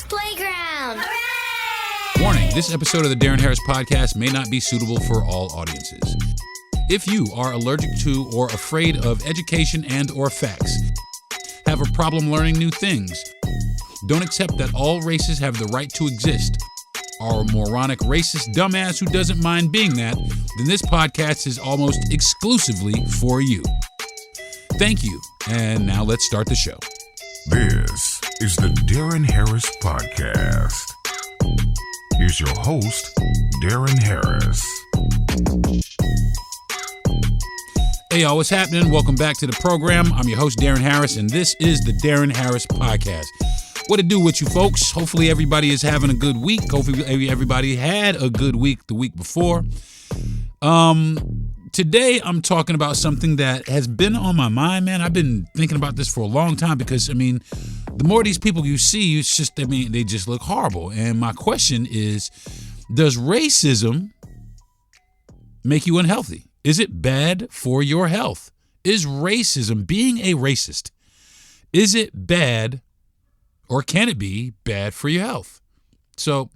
Podcast Playground. Hooray! Warning, this episode of the Deron Harris Podcast may not be suitable for all audiences. If you are allergic to or afraid of education and or facts, have a problem learning new things, don't accept that all races have the right to exist, are a moronic racist dumbass who doesn't mind being that, then this podcast is almost exclusively for you. Thank you, and now let's start the show. This is the Deron Harris Podcast. Here's your host, Deron Harris. Hey y'all, what's happening? Welcome back to the program. I'm your host, Deron Harris, and this is the Deron Harris Podcast. What to do with you folks? Hopefully everybody is having a good week. Hopefully everybody had a good week the week before. Today I'm talking about something that has been on my mind, man. I've been thinking about this for a long time because, the more these people you see, it's just, they just look horrible. And my question is, does racism make you unhealthy? Is it bad for your health? Is racism, being a racist, is it bad or can it be bad for your health? So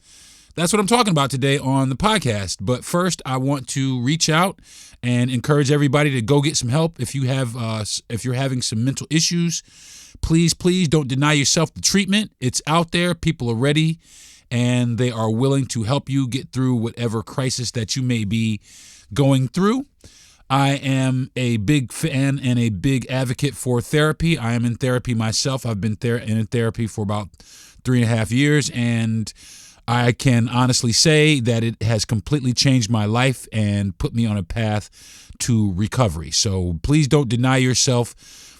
that's what I'm talking about today on the podcast. But first, I want to reach out and encourage everybody to go get some help. If you're having some mental issues, please don't deny yourself the treatment. It's out there. People are ready, and they are willing to help you get through whatever crisis that you may be going through. I am a big fan and a big advocate for therapy. I am in therapy myself. I've been in therapy for about 3.5 years, and I can honestly say that it has completely changed my life and put me on a path to recovery. So please don't deny yourself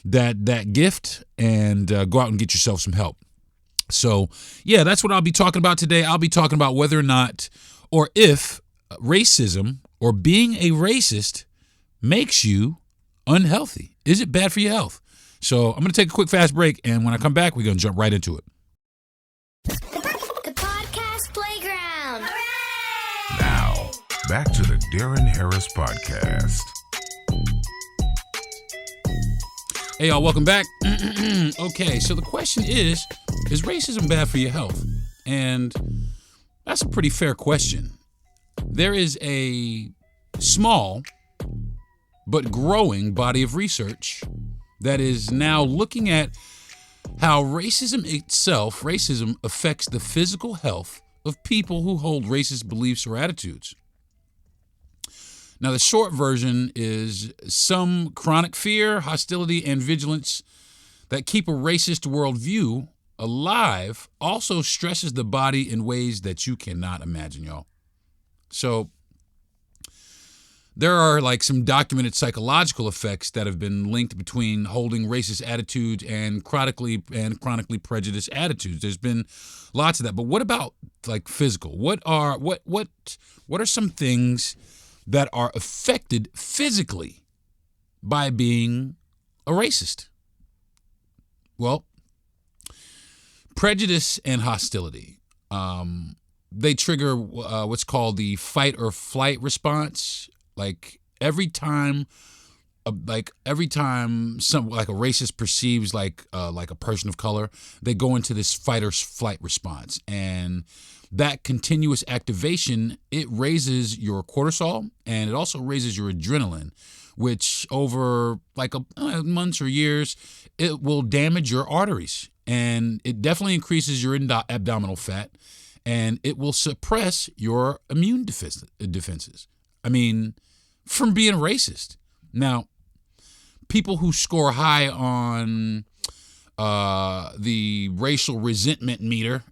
that gift and go out and get yourself some help. So yeah, that's what I'll be talking about today. I'll be talking about whether or not, or if racism or being a racist makes you unhealthy. Is it bad for your health? So I'm going to take a quick fast break, and when I come back, we're going to jump right into it. The Podcast Playground. Hooray! Now, back to the Deron Harris Podcast. Hey, y'all, welcome back. Okay, so the question is racism bad for your health? And that's a pretty fair question. There is a small but growing body of research that is now looking at how racism affects the physical health of people who hold racist beliefs or attitudes. Now, the short version is some chronic fear, hostility, and vigilance that keep a racist worldview alive also stresses the body in ways that you cannot imagine, y'all. So there are some documented psychological effects that have been linked between holding racist attitudes and chronically prejudiced attitudes. There's been lots of that. But what about physical? What are some things that are affected physically by being a racist? Well, prejudice and hostility. They trigger what's called the fight or flight response. Every time a racist perceives a person of color, they go into this fight or flight response, and that continuous activation, it raises your cortisol and it also raises your adrenaline, which over months or years, it will damage your arteries, and it definitely increases your abdominal fat, and it will suppress your immune defenses. From being racist. Now, people who score high on the racial resentment meter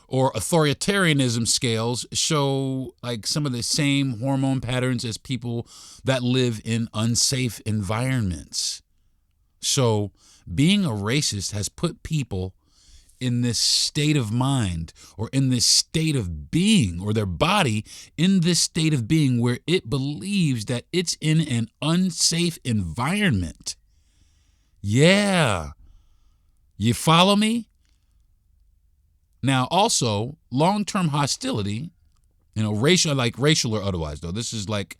or authoritarianism scales show some of the same hormone patterns as people that live in unsafe environments. So being a racist has put people in this state of mind or in this state of being, or their body in this state of being where it believes that it's in an unsafe environment. Yeah. You follow me? Now, also, long-term hostility, racial or otherwise, though. This is like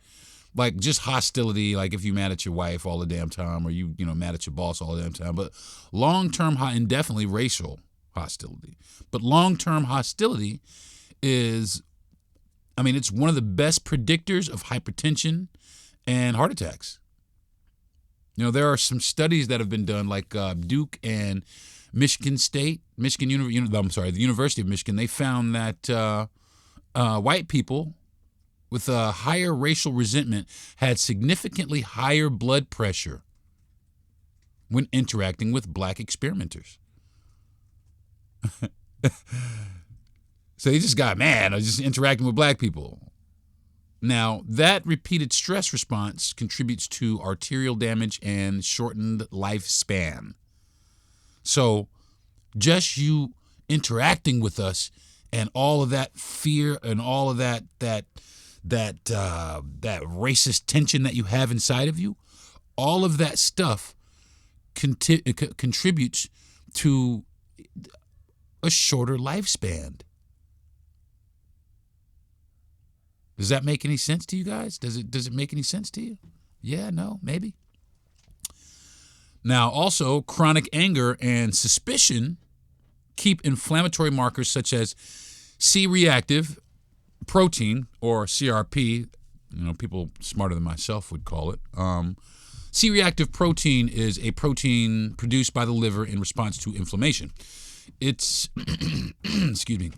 just hostility, like if you're mad at your wife all the damn time, or you mad at your boss all the damn time. But long-term, indefinitely racial hostility. But long-term hostility is, it's one of the best predictors of hypertension and heart attacks. There are some studies that have been done, like Duke and the University of Michigan. They found that white people with a higher racial resentment had significantly higher blood pressure when interacting with black experimenters. So he just got mad. I was just interacting with black people. Now, that repeated stress response contributes to arterial damage and shortened lifespan. So just you interacting with us and all of that fear and all of that racist tension that you have inside of you, all of that stuff contributes to a shorter lifespan. Does that make any sense to you guys? Does it make any sense to you? Yeah, no, maybe. Now, also, chronic anger and suspicion keep inflammatory markers such as C-reactive protein, or CRP, people smarter than myself would call it. C-reactive protein is a protein produced by the liver in response to inflammation. It's, excuse me,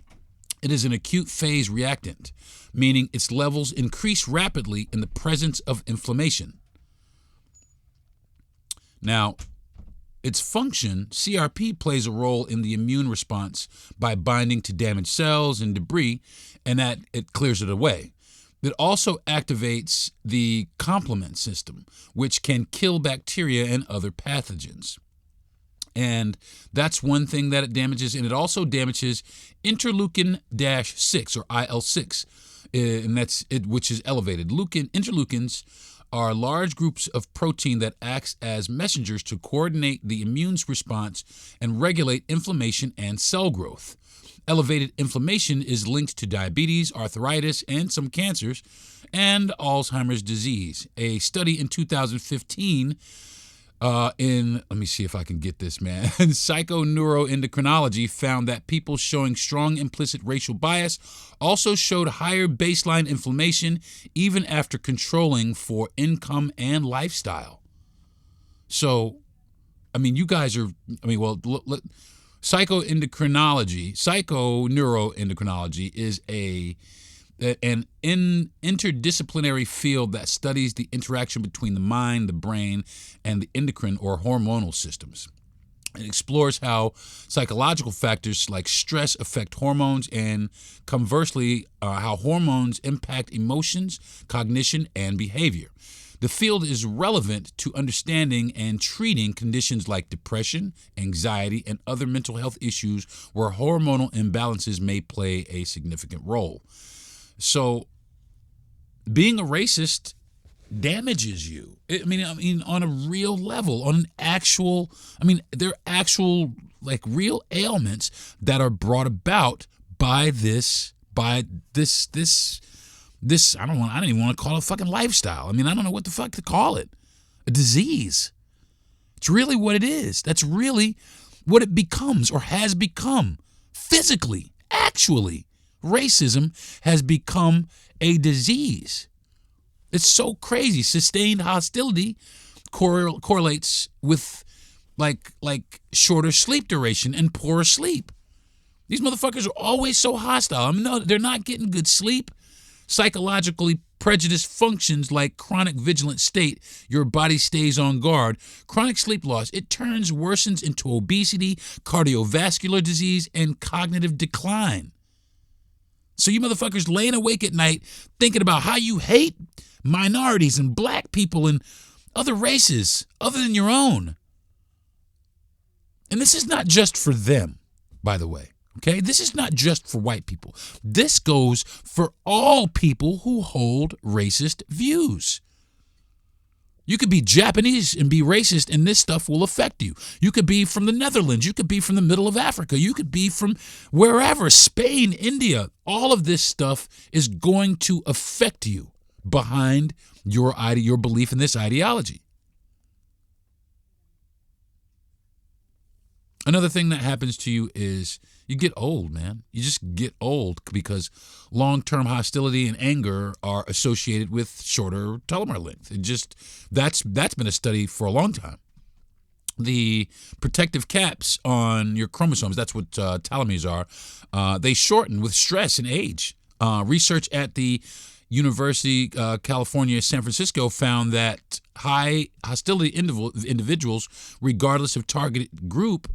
it is an acute phase reactant, meaning its levels increase rapidly in the presence of inflammation. Now, its function, CRP plays a role in the immune response by binding to damaged cells and debris, and that it clears it away. It also activates the complement system, which can kill bacteria and other pathogens. And that's one thing that it damages. And it also damages interleukin-6, or IL-6, and that's it, which is elevated. Interleukins are large groups of protein that acts as messengers to coordinate the immune response and regulate inflammation and cell growth. Elevated inflammation is linked to diabetes, arthritis, and some cancers, and Alzheimer's disease. A study in 2015 let me see if I can get this, man. Psychoneuroendocrinology found that people showing strong implicit racial bias also showed higher baseline inflammation even after controlling for income and lifestyle. So, you guys are, psychoneuroendocrinology is an interdisciplinary field that studies the interaction between the mind, the brain, and the endocrine or hormonal systems. It explores how psychological factors like stress affect hormones and, conversely, how hormones impact emotions, cognition, and behavior. The field is relevant to understanding and treating conditions like depression, anxiety, and other mental health issues where hormonal imbalances may play a significant role. So, being a racist damages you. On a real level, on an actual, there are actual, real ailments that are brought about by this, I don't even want to call it a fucking lifestyle. I don't know what the fuck to call it. A disease. It's really what it is. That's really what it becomes or has become. Physically, actually, racism has become a disease. It's so crazy. Sustained hostility correlates with like shorter sleep duration and poorer sleep. These motherfuckers are always so hostile. No, they're not getting good sleep. Psychologically, prejudice functions like chronic vigilant state. Your body stays on guard. Chronic sleep loss, it worsens into obesity, cardiovascular disease, and cognitive decline. So you motherfuckers laying awake at night thinking about how you hate minorities and black people and other races other than your own. And this is not just for them, by the way. Okay, this is not just for white people. This goes for all people who hold racist views. You could be Japanese and be racist, and this stuff will affect you. You could be from the Netherlands. You could be from the middle of Africa. You could be from wherever, Spain, India. All of this stuff is going to affect you behind your belief in this ideology. Another thing that happens to you is you get old, man. You just get old because long-term hostility and anger are associated with shorter telomere length. That's been a study for a long time. The protective caps on your chromosomes, that's what telomeres are, they shorten with stress and age. Research at the University California, San Francisco found that high hostility individuals, regardless of targeted group,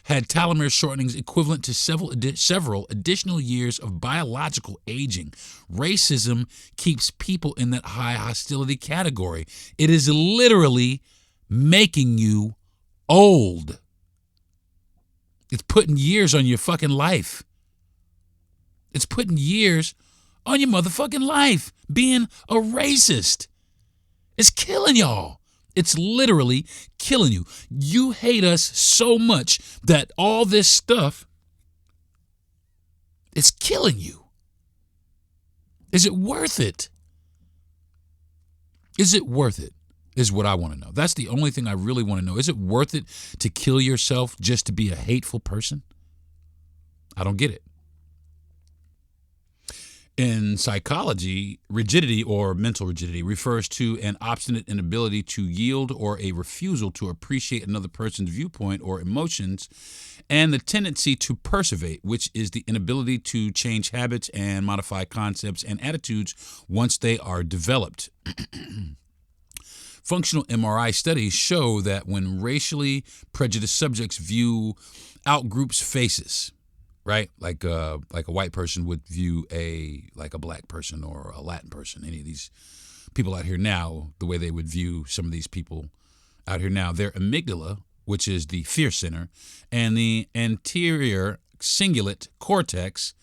had telomere shortenings equivalent to several additional years of biological aging. Racism keeps people in that high hostility category. It is literally making you old. It's putting years on your fucking life. It's putting years on your motherfucking life. Being a racist. It's killing y'all. It's literally killing you. You hate us so much that all this stuff is killing you. Is it worth it? Is it worth it? Is what I want to know. That's the only thing I really want to know. Is it worth it to kill yourself just to be a hateful person? I don't get it. In psychology, rigidity or mental rigidity refers to an obstinate inability to yield or a refusal to appreciate another person's viewpoint or emotions, and the tendency to persevere, which is the inability to change habits and modify concepts and attitudes once they are developed. Functional MRI studies show that when racially prejudiced subjects view outgroups' faces, right? Like a white person would view a black person or a Latin person. Any of these people out here now, the way they would view some of these people out here now, their amygdala, which is the fear center, and the anterior cingulate cortex,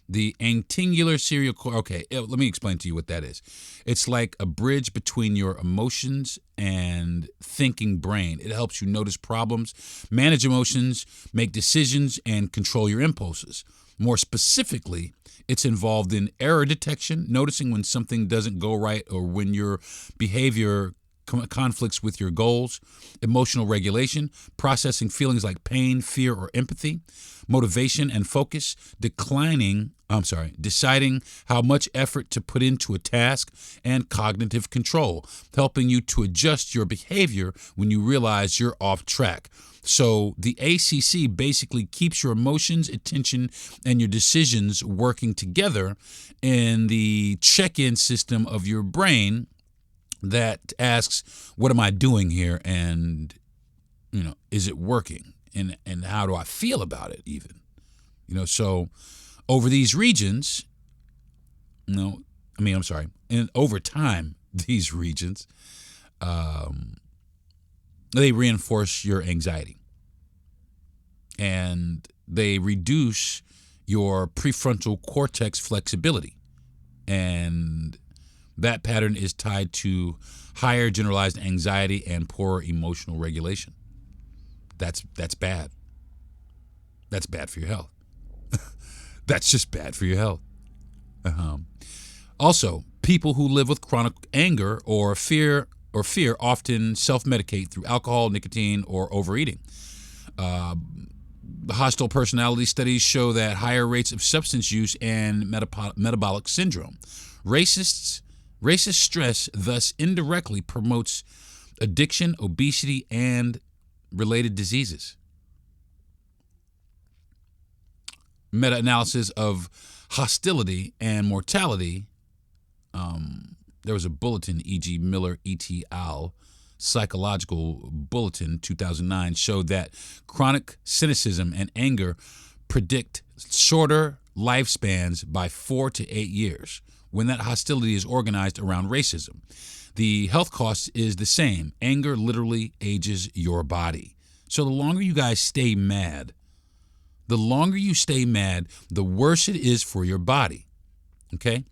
the angular serial okay, let me explain to you what that is. It's like a bridge between your emotions and thinking brain. It helps you notice problems, manage emotions, make decisions, and control your impulses. More specifically, it's involved in error detection, noticing when something doesn't go right or when your behavior conflicts with your goals, emotional regulation, processing feelings like pain, fear, or empathy, motivation and focus, deciding how much effort to put into a task, and cognitive control, helping you to adjust your behavior when you realize you're off track. So the ACC basically keeps your emotions, attention, and your decisions working together in the check-in system of your brain that asks, what am I doing here? And, is it working? And how do I feel about it even? So over these regions, and over time, these regions, they reinforce your anxiety. And they reduce your prefrontal cortex flexibility. And that pattern is tied to higher generalized anxiety and poorer emotional regulation. That's bad. That's bad for your health. That's just bad for your health. Also, people who live with chronic anger or fear often self-medicate through alcohol, nicotine, or overeating. Hostile personality studies show that higher rates of substance use and metabolic syndrome. Racist stress thus indirectly promotes addiction, obesity, and related diseases. Meta-analysis of hostility and mortality. There was a bulletin, E.G. Miller et al. Psychological Bulletin 2009 showed that chronic cynicism and anger predict shorter lifespans by 4 to 8 years when that hostility is organized around racism. The health cost is the same. Anger literally ages your body. So the longer you guys stay mad, the worse it is for your body. Okay?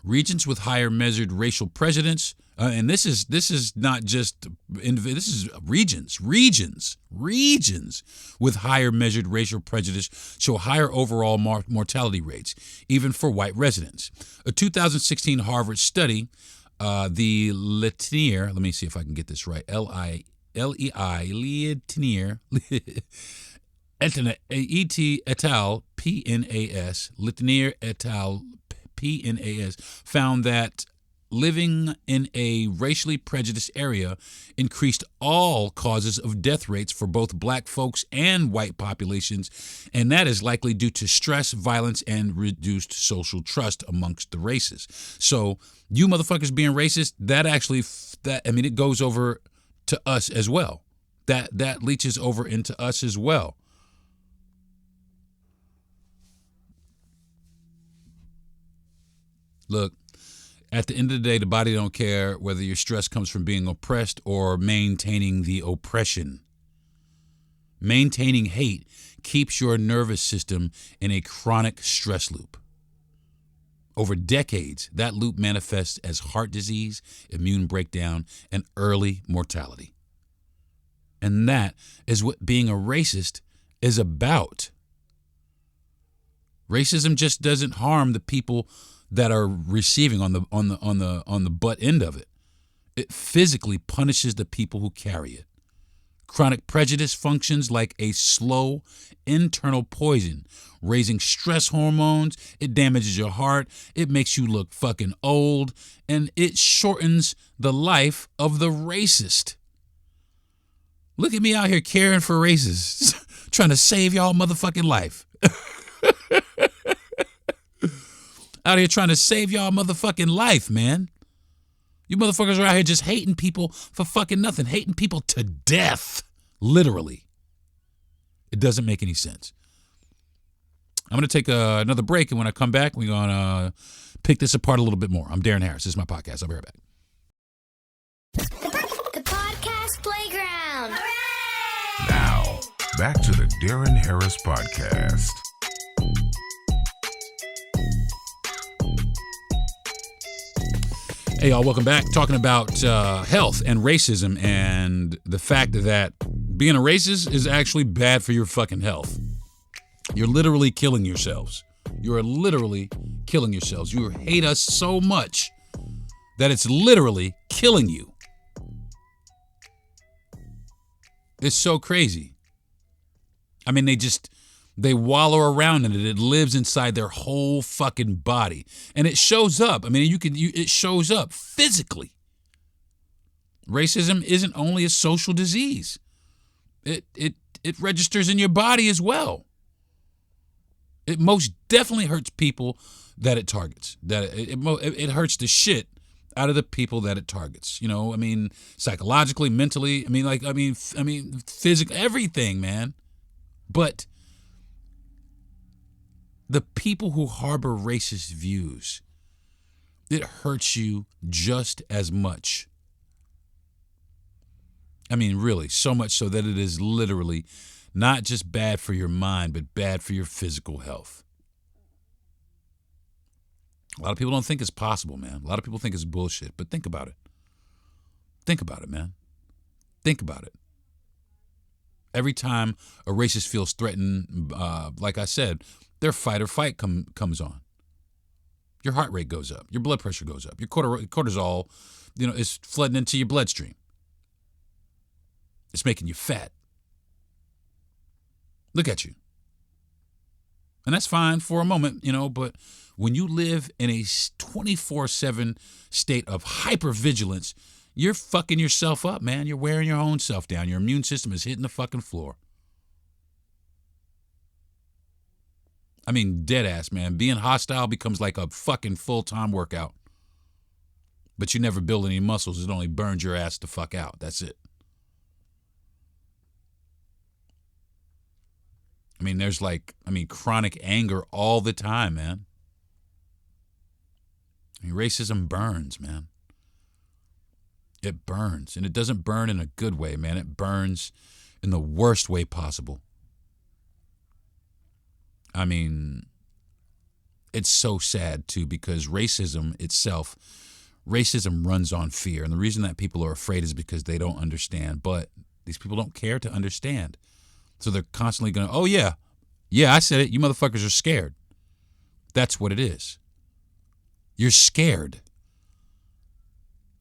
Regions with higher measured racial prejudice, and this is not just this is regions with higher measured racial prejudice show higher overall mortality rates, even for white residents. A 2016 Harvard study, the Lanier, let me see if I can get this right, Leitner, E.T. et al., PNAS, Leitner et al., PNAS, found that living in a racially prejudiced area increased all causes of death rates for both black folks and white populations, and that is likely due to stress, violence, and reduced social trust amongst the races. So you motherfuckers being racist, it goes over to us as well. That leaches over into us as well. Look, at the end of the day, the body don't care whether your stress comes from being oppressed or maintaining the oppression. Maintaining hate keeps your nervous system in a chronic stress loop. Over decades, that loop manifests as heart disease, immune breakdown, and early mortality. And that is what being a racist is about. Racism just doesn't harm the people that are receiving on the butt end of it. It physically punishes the people who carry it. Chronic prejudice functions like a slow internal poison, raising stress hormones. It damages your heart. It makes you look fucking old, and it shortens the life of the racist. Look at me out here caring for racists, trying to save y'all motherfucking life. Out here trying to save y'all motherfucking life, man. You motherfuckers are out here just hating people for fucking nothing. Hating people to death, literally. It doesn't make any sense. I'm going to take another break, and when I come back, we're going to pick this apart a little bit more. I'm Deron Harris. This is my podcast. I'll be right back. The Podcast Playground. Hooray! Now, back to the Deron Harris Podcast. Hey, y'all, welcome back. Talking about health and racism and the fact that being a racist is actually bad for your fucking health. You're literally killing yourselves. You are literally killing yourselves. You hate us so much that it's literally killing you. It's so crazy. I mean, they wallow around in it. It lives inside their whole fucking body. And it shows up. I mean, it shows up physically. Racism isn't only a social disease. It registers in your body as well. It most definitely hurts people that it targets. It hurts the shit out of the people that it targets. You know, I mean, psychologically, mentally, physically, everything, man. But the people who harbor racist views, it hurts you just as much. I mean, really, so much so that it is literally not just bad for your mind, but bad for your physical health. A lot of people don't think it's possible, man. A lot of people think it's bullshit, but think about it. Think about it, man. Think about it. Every time a racist feels threatened, like I said, their fight or flight comes on. Your heart rate goes up. Your blood pressure goes up. Your cortisol, is flooding into your bloodstream. It's making you fat. Look at you. And that's fine for a moment, but when you live in a 24/7 state of hypervigilance, you're fucking yourself up, man. You're wearing your own self down. Your immune system is hitting the fucking floor. I mean, dead ass, man. Being hostile becomes like a fucking full-time workout. But you never build any muscles. It only burns your ass the fuck out. That's it. I mean, there's chronic anger all the time, man. I mean, racism burns, man. It burns. And it doesn't burn in a good way, man. It burns in the worst way possible. I mean, it's so sad, too, because racism runs on fear. And the reason that people are afraid is because they don't understand. But these people don't care to understand. So they're constantly going, oh, yeah, I said it. You motherfuckers are scared. That's what it is. You're scared.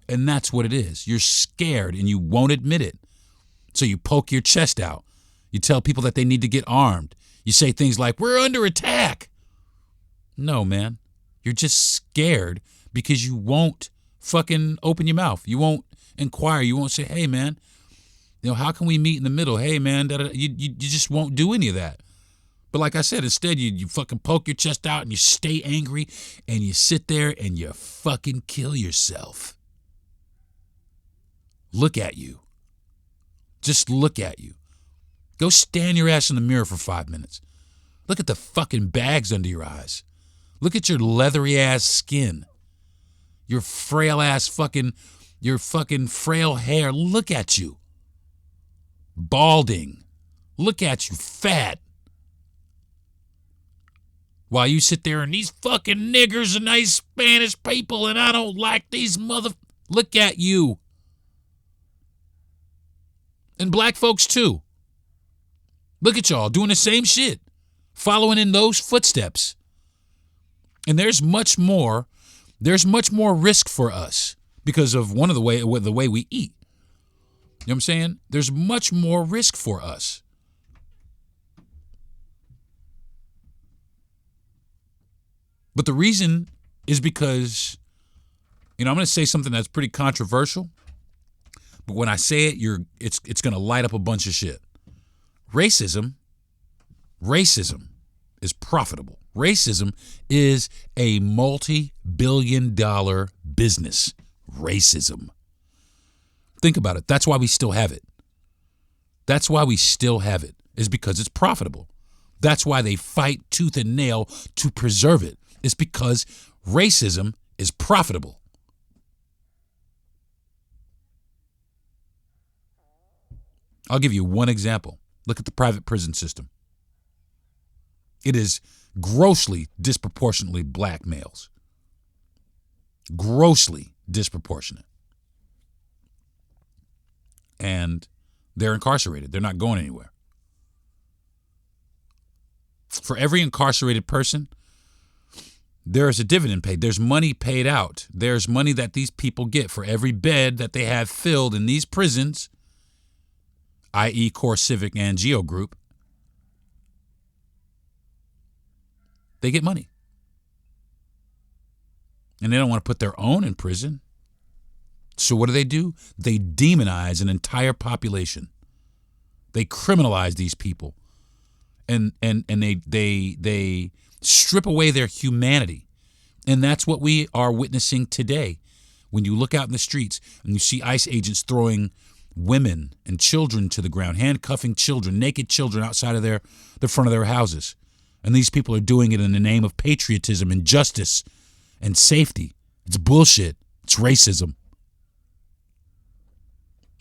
And that's what it is. You're scared and you won't admit it. So you poke your chest out. You tell people that they need to get armed. You say things like, we're under attack. No, man. You're just scared because you won't fucking open your mouth. You won't inquire. You won't say, hey, man, how can we meet in the middle? Hey, man, you just won't do any of that. But like I said, instead, you fucking poke your chest out and you stay angry and you sit there and you fucking kill yourself. Look at you. Just look at you. Go stand your ass in the mirror for 5 minutes. Look at the fucking bags under your eyes. Look at your leathery ass skin. Your frail ass your fucking frail hair. Look at you. Balding. Look at you, fat. While you sit there and these fucking niggers and these Spanish people and I don't like these Look at you. And black folks too. Look at y'all doing the same shit. Following in those footsteps. And there's much more risk for us because of the way we eat. You know what I'm saying? There's much more risk for us. But the reason is because, I'm going to say something that's pretty controversial, but when I say it, it's going to light up a bunch of shit. Racism is profitable. Racism is a multi-billion-dollar business. Racism. Think about it. That's why we still have it. That's why we still have it, is because it's profitable. That's why they fight tooth and nail to preserve it. It's because racism is profitable. I'll give you one example. Look at the private prison system. It is grossly disproportionately black males. Grossly disproportionate. And they're incarcerated. They're not going anywhere. For every incarcerated person, there is a dividend paid. There's money paid out. There's money that these people get for every bed that they have filled in these prisons, i.e. Core Civic and Geo Group. They get money. And they don't want to put their own in prison. So what do? They demonize an entire population. They criminalize these people. And they strip away their humanity. And that's what we are witnessing today. When you look out in the streets and you see ICE agents throwing women and children to the ground, handcuffing children, naked children outside of the front of their houses. And these people are doing it in the name of patriotism and justice and safety. It's bullshit. It's racism.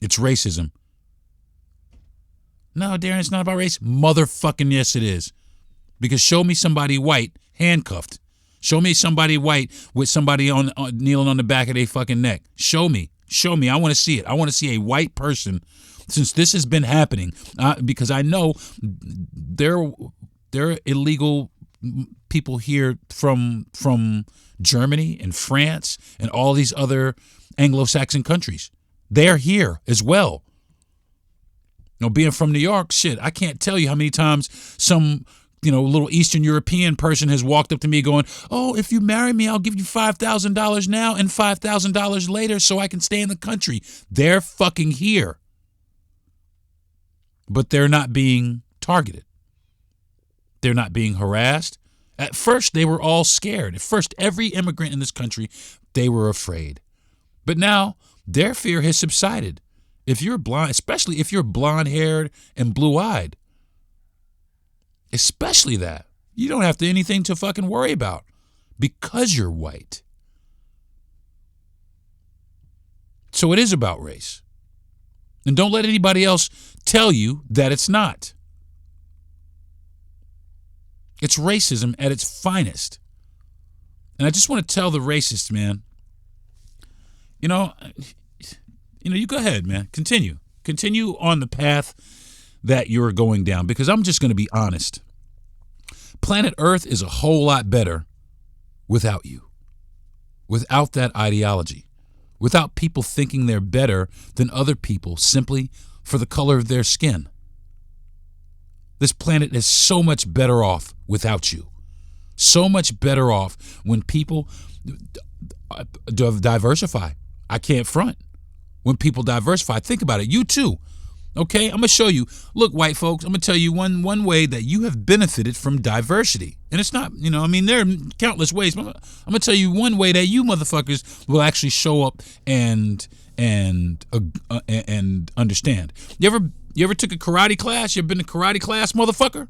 It's racism. No, Deron, it's not about race. Motherfucking yes, it is. Because show me somebody white handcuffed. Show me somebody white with somebody kneeling on the back of their fucking neck. Show me. I want to see it. I want to see a white person. Since this has been happening, because I know there are illegal people here from Germany and France and all these other Anglo-Saxon countries. They're here as well. Being from New York, shit, I can't tell you how many times some, little Eastern European person has walked up to me going, oh, if you marry me, I'll give you $5,000 now and $5,000 later so I can stay in the country. They're fucking here. But they're not being targeted. They're not being harassed. At first, they were all scared. At first, every immigrant in this country, they were afraid. But now, their fear has subsided. If you're blind, especially if you're blonde-haired and blue-eyed, especially that, you don't have anything to fucking worry about because you're white. So it is about race. And don't let anybody else tell you that it's not. It's racism at its finest. And I just want to tell the racists, man, you go ahead, man. Continue on the path that you're going down, because I'm just going to be honest. Planet Earth is a whole lot better without you, without that ideology, without people thinking they're better than other people simply for the color of their skin. This planet is so much better off without you. So much better off when people diversify. I can't front. When people diversify, think about it. You too. Okay, I'm going to show you. Look, white folks, I'm going to tell you one way that you have benefited from diversity. And it's not, there are countless ways. But I'm going to tell you one way that you motherfuckers will actually show up and understand. You ever took a karate class? You ever been to karate class, motherfucker?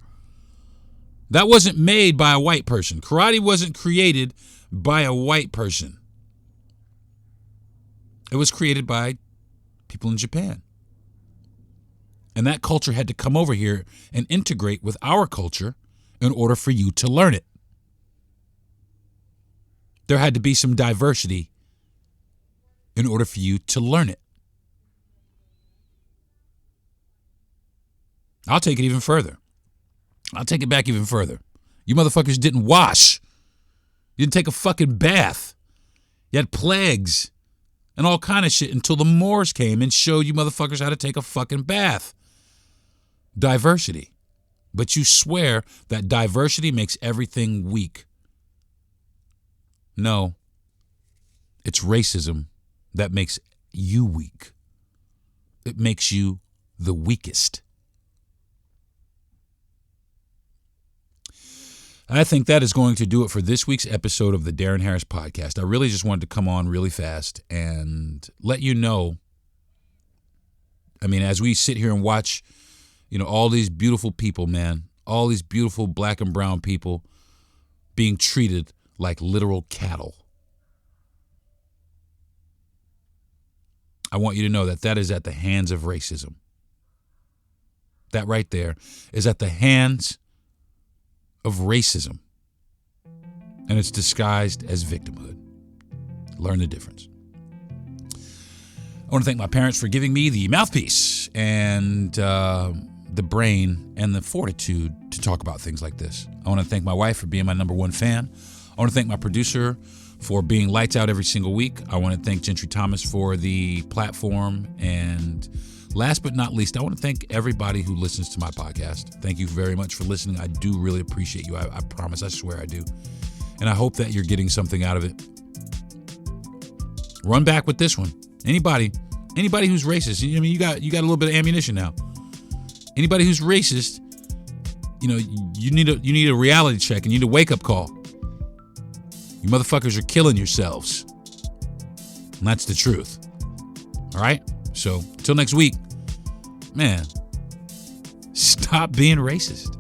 That wasn't made by a white person. Karate wasn't created by a white person. It was created by people in Japan. And that culture had to come over here and integrate with our culture in order for you to learn it. There had to be some diversity in order for you to learn it. I'll take it even further. I'll take it back even further. You motherfuckers didn't wash. You didn't take a fucking bath. You had plagues and all kind of shit until the Moors came and showed you motherfuckers how to take a fucking bath. Diversity. But you swear that diversity makes everything weak. No. It's racism that makes you weak. It makes you the weakest. I think that is going to do it for this week's episode of the Deron Harris Podcast. I really just wanted to come on really fast and let you know, as we sit here and watch, all these beautiful people, man, all these beautiful black and brown people being treated like literal cattle. I want you to know that that is at the hands of racism. That right there is at the hands of racism. And it's disguised as victimhood. Learn the difference. I want to thank my parents for giving me the mouthpiece and the brain and the fortitude to talk about things like this. I want to thank my wife for being my number one fan. I want to thank my producer for being lights out every single week. I want to thank Gentry Thomas for the platform. And last but not least, I want to thank everybody who listens to my podcast. Thank you very much for listening. I do really appreciate you. I promise, I swear I do. And I hope that you're getting something out of it. Run back with this one. Anybody who's racist, you got a little bit of ammunition now. Anybody who's racist, you need a reality check. You need a wake-up call. You motherfuckers are killing yourselves. And that's the truth. All right? So, until next week, man, stop being racist.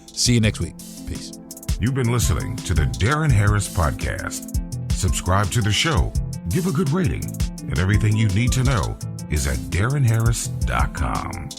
See you next week. Peace. You've been listening to the Deron Harris Podcast. Subscribe to the show, give a good rating, and everything you need to know is at DeronHarris.com.